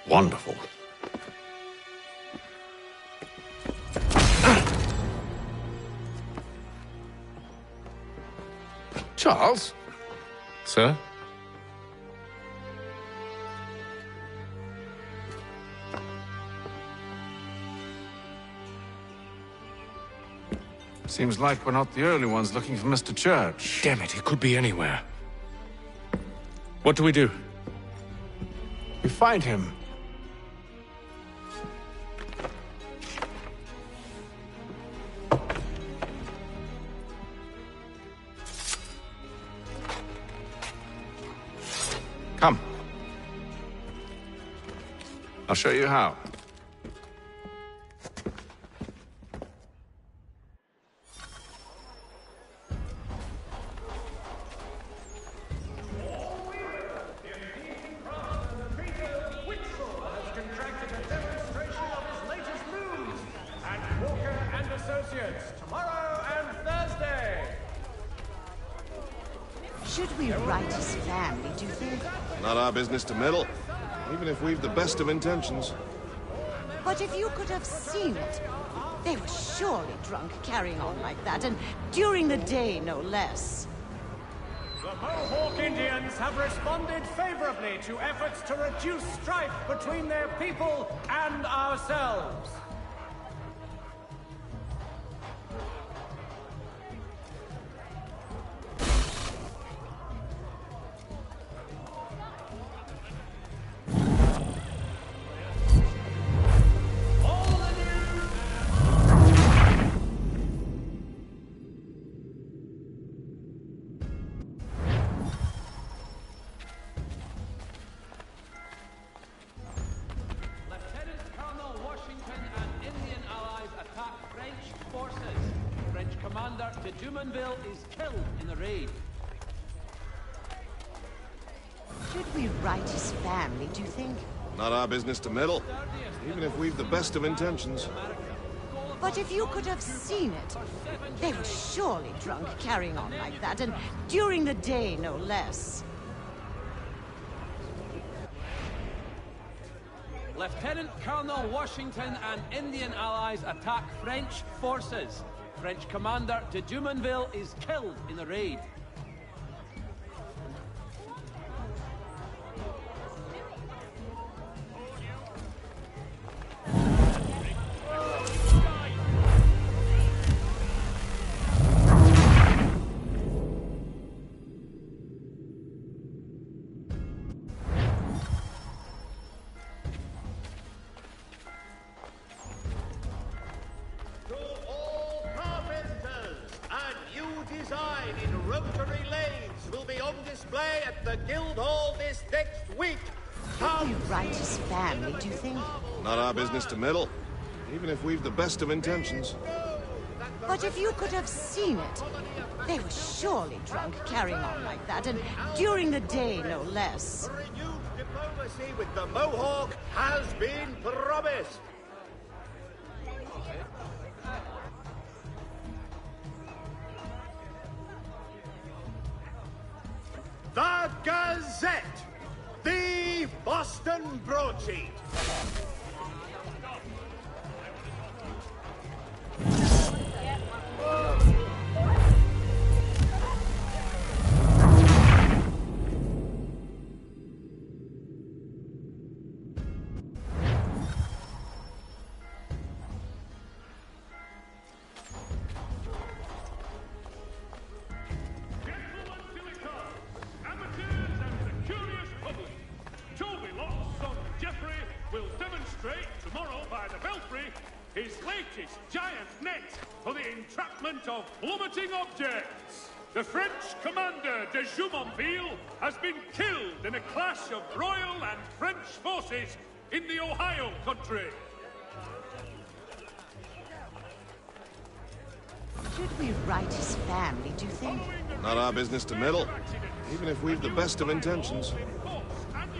Wonderful. Charles? Sir? Seems like we're not the only ones looking for Mr. Church. Damn it, he could be anywhere. What do we do? We find him. Come. I'll show you how. Should we write his family, do you think? Not our business to meddle, even if we've the best of intentions. But if you could have seen it, they were surely drunk carrying on like that, and during the day, no less. The Mohawk Indians have responded favorably to efforts to reduce strife between their people and ourselves. Is killed in the raid. Should we write his family, do you think? Not our business to meddle, even if we've the best of intentions. But if you could have seen it, they were surely drunk carrying on like that, and during the day, no less. Lieutenant Colonel Washington and Indian allies attack French forces. French commander de Jumonville is killed in the raid. Design in rope be on display at the Guildhall this next week. Could we right his family, do you think? Not our business to meddle, even if we've the best of intentions. But if you could have seen it, they were surely drunk carrying on like that, and during the day, no less. Renewed diplomacy with the Mohawk has been promised. The Gazette, the Boston broadsheet. His latest giant net for the entrapment of plummeting objects. The French commander de Jumonville has been killed in a clash of Royal and French forces in the Ohio country. Should we right his family, do you think? Not our business to meddle, even if we've the best of intentions.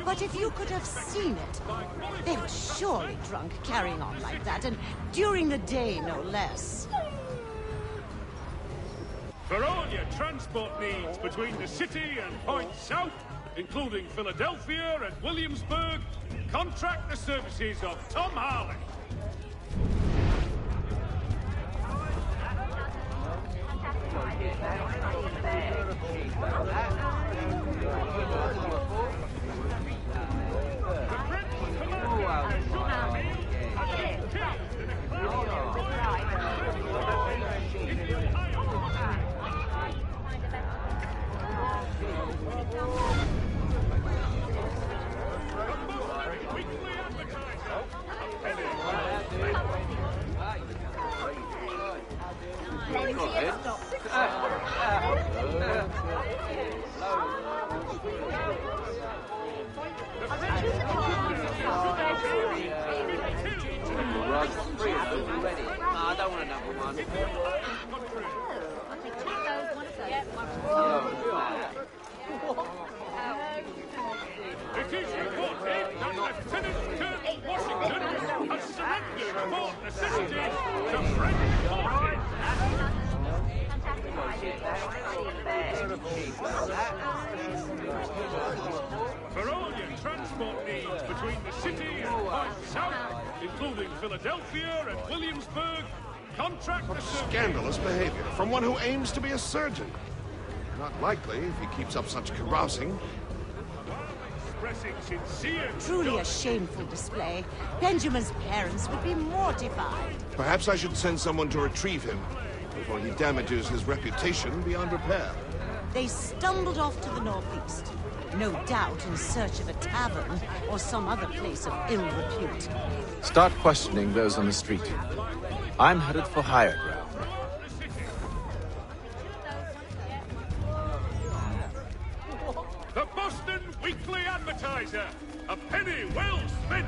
But if you could have seen it, they were surely drunk carrying on like that, and during the day, no less. For all your transport needs between the city and points south, including Philadelphia and Williamsburg, contract the services of Tom Harley. I don't want another one. It is reported that Lieutenant Colonel Washington has surrendered Fort Necessity to French forces. For all your transport needs between the city and points south, including Philadelphia and Williamsburg, contract the service. Scandalous behavior from one who aims to be a surgeon. Not likely if he keeps up such carousing. Truly a shameful display. Benjamin's parents would be mortified. Perhaps I should send someone to retrieve him before he damages his reputation beyond repair. They stumbled off to the northeast, no doubt in search of a tavern or some other place of ill repute. Start questioning those on the street. I'm headed for higher ground. The Boston Weekly Advertiser. A penny well spent.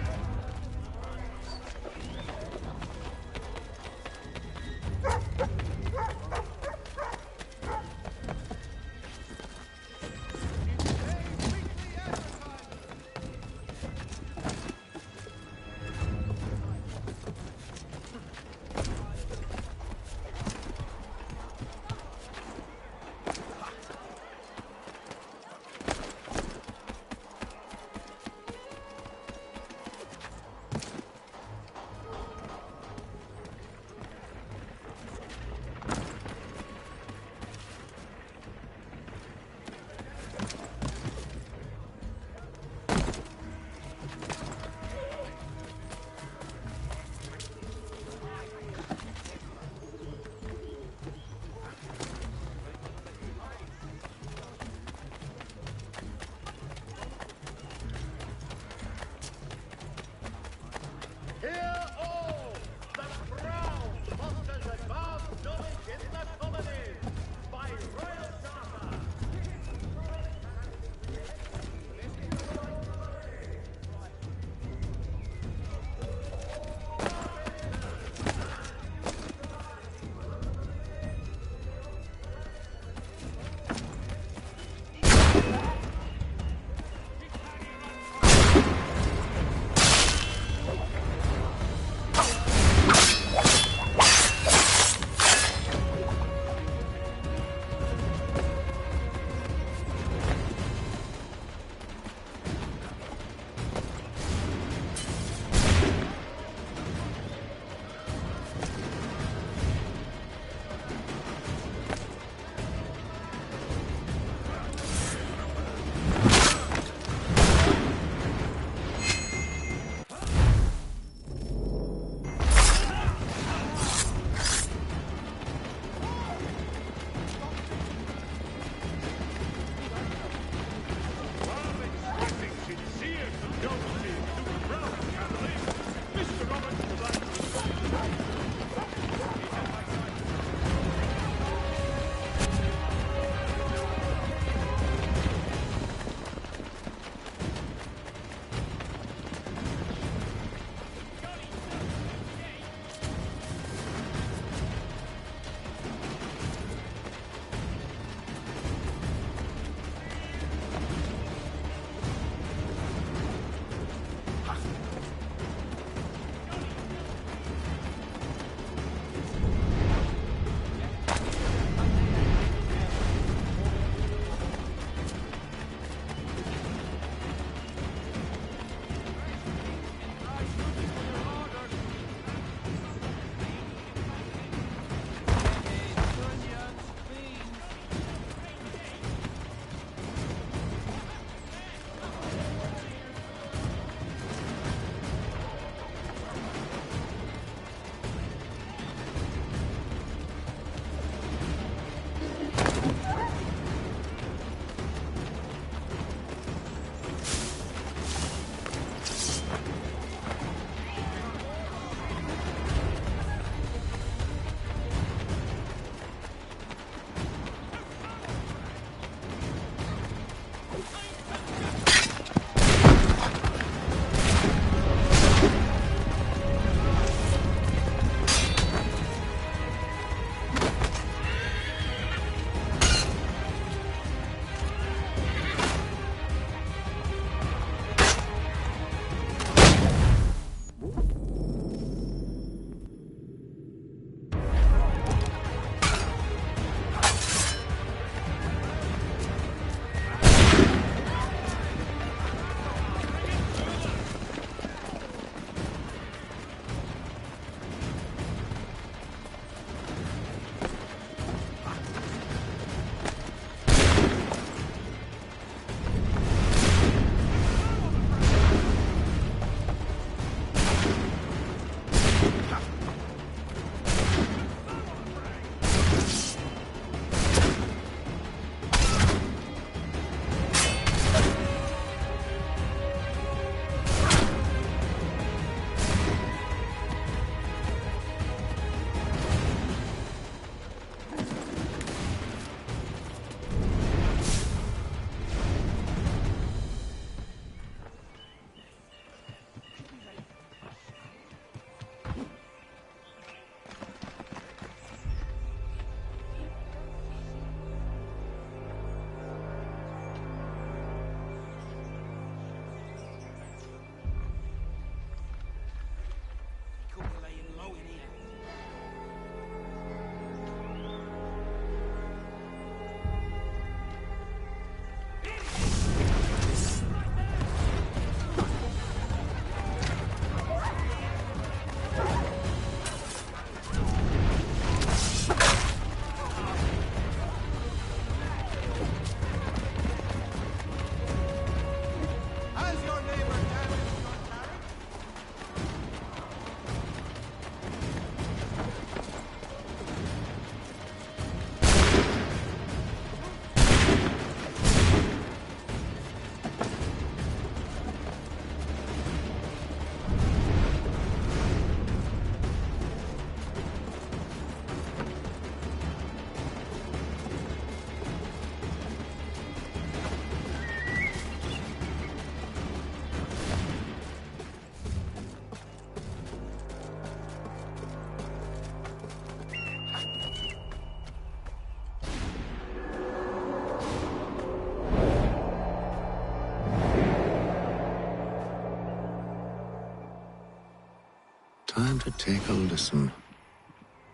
Time to take a listen.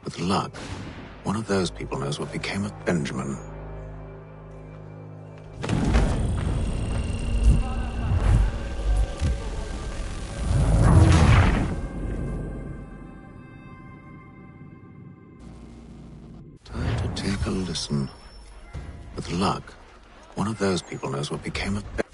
With luck, one of those people knows what became of Benjamin. Time to take a listen. With luck, one of those people knows what became of Benjamin.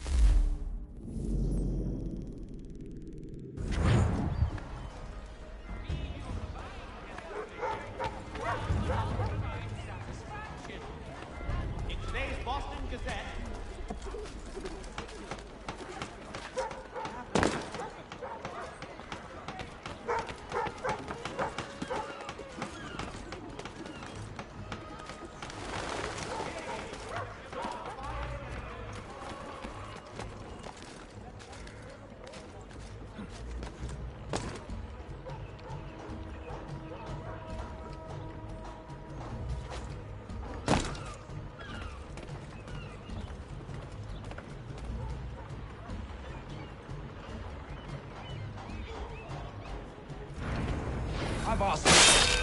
I've asked.